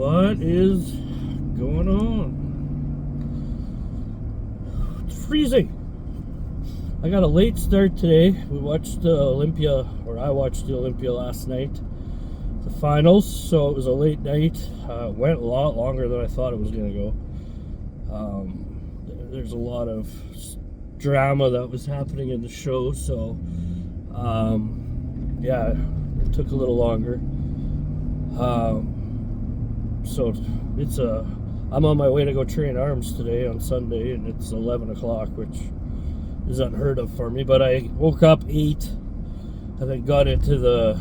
What is going on? It's freezing. I got a late start today. We watched the Olympia, or I watched the Olympia last night, the finals, so it was a late night. Went a lot longer than I thought it was going to go. There's a lot of drama that was happening in the show, so yeah, it took a little longer. So I'm on my way to go train arms today on Sunday, and it's 11 o'clock, which is unheard of for me, but I woke up 8 and then got into the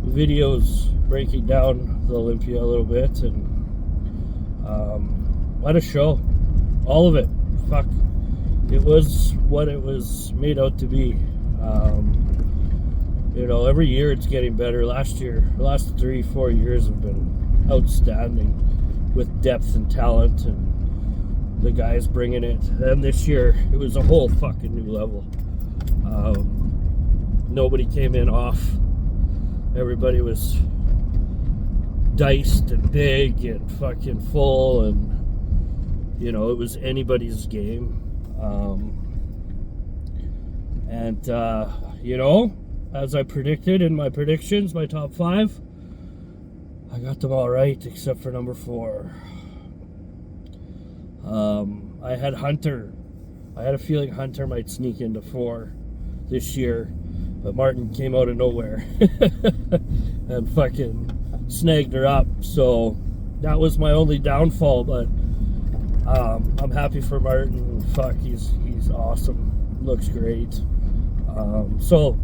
videos breaking down the Olympia a little bit, and what a show. All of it. Fuck. It was what it was made out to be. Every year it's getting better. The last 3-4 years have been outstanding with depth and talent, and the guys bringing it. And this year it was a whole fucking new level. Nobody came in off. Everybody was diced and big and fucking full, and it was anybody's game. As I predicted in my predictions, my top 5, I got them all right except for number 4. I had Hunter. I had a feeling Hunter might sneak into 4 this year, but Martin came out of nowhere and fucking snagged her up. So that was my only downfall, but I'm happy for Martin. Fuck, he's awesome. Looks great. So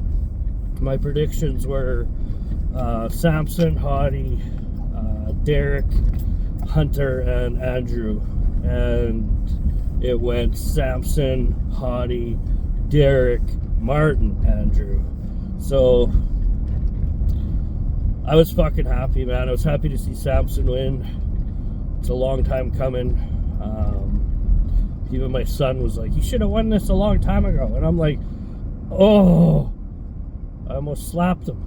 my predictions were Samson, Hottie, Derek, Hunter, and Andrew. And it went Samson, Hottie, Derek, Martin, Andrew. So I was fucking happy, man. I was happy to see Samson win. It's a long time coming. Even my son was like, "You should have won this a long time ago." And I'm like, "Oh." I almost slapped him.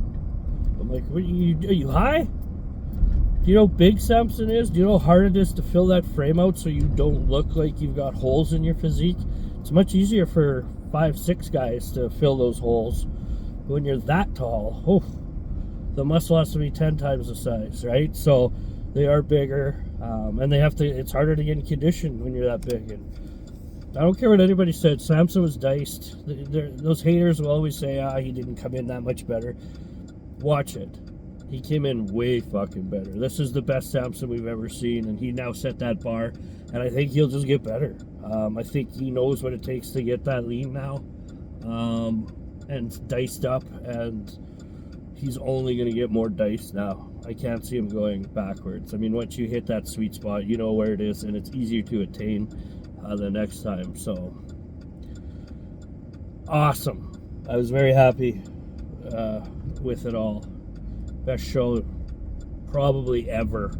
I'm like, "What, are you high? Do you know how big Samson is? Do you know how hard it is to fill that frame out so you don't look like you've got holes in your physique? It's much easier for 5'6" guys to fill those holes. When you're that tall, the muscle has to be 10 times the size, right? So they are bigger, and it's harder to get in condition when you're that big. And I don't care what anybody said, Samson was diced. Those haters will always say, he didn't come in that much better. Watch it. He came in way fucking better. This is the best Samson we've ever seen, and he now set that bar, and I think he'll just get better. I think he knows what it takes to get that lean now, and diced up, and he's only going to get more diced now. I can't see him going backwards. I mean, once you hit that sweet spot, you know where it is, and it's easier to attain the next time. So awesome. I was very happy with it all. Best show probably ever,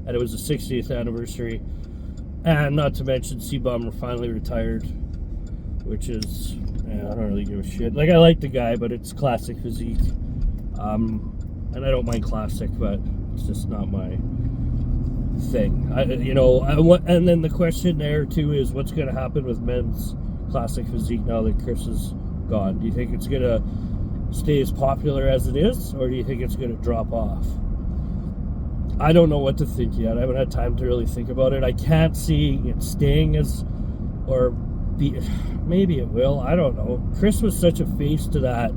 and it was the 60th anniversary, and not to mention C-Bomber finally retired, which is, I don't really give a shit. Like, I like the guy, but it's classic physique, and I don't mind classic, but it's just not my thing. And then the question there too is, what's going to happen with men's classic physique now that Chris is gone? Do you think it's going to stay as popular as it is, or do you think it's going to drop off? I don't know what to think yet. I haven't had time to really think about it. I can't see it staying maybe it will. I don't know. Chris was such a face to that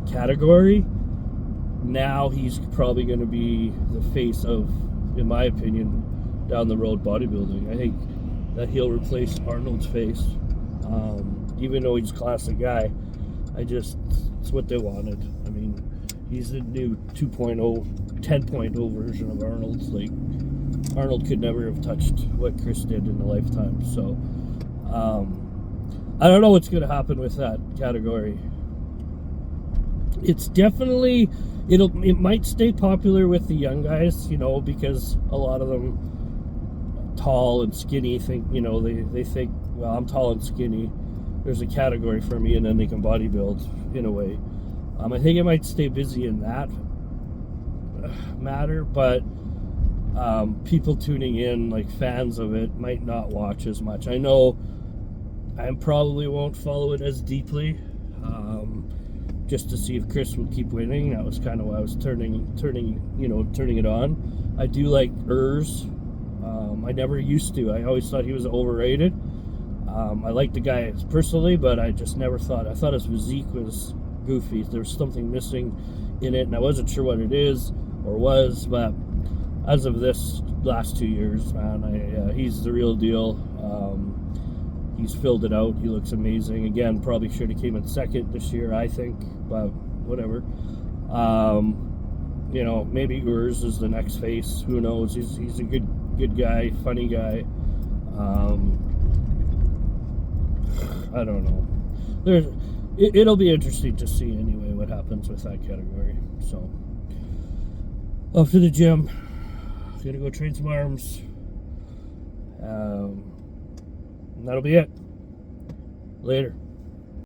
category. Now he's probably going to be the face of, in my opinion, down the road bodybuilding. I think that he'll replace Arnold's face. Even though he's a classic guy, it's what they wanted. I mean, he's the new 2.0, 10.0 version of Arnold. Like, Arnold could never have touched what Chris did in a lifetime. So, I don't know what's going to happen with that category. It's definitely, it might stay popular with the young guys, because a lot of them, tall and skinny, think, they think, well, I'm tall and skinny, there's a category for me, and then they can bodybuild in a way. I think it might stay busy in that matter, but people tuning in, like fans of it, might not watch as much. I know I probably won't follow it as deeply, just to see if Chris will keep winning. That was kind of why I was turning it on. I do like Urs. I never used to. I always thought he was overrated. I like the guy personally, but I just never thought. I thought his physique was goofy. There was something missing in it, and I wasn't sure what it is or was. But as of this last 2 years, man, he's the real deal. He's filled it out. He looks amazing. Again, probably should have came in second this year, I think, but whatever. Maybe Urs is the next face. Who knows? He's a good guy, funny guy. I don't know. It'll be interesting to see anyway what happens with that category. So, off to the gym. Gonna go train some arms. And that'll be it. Later.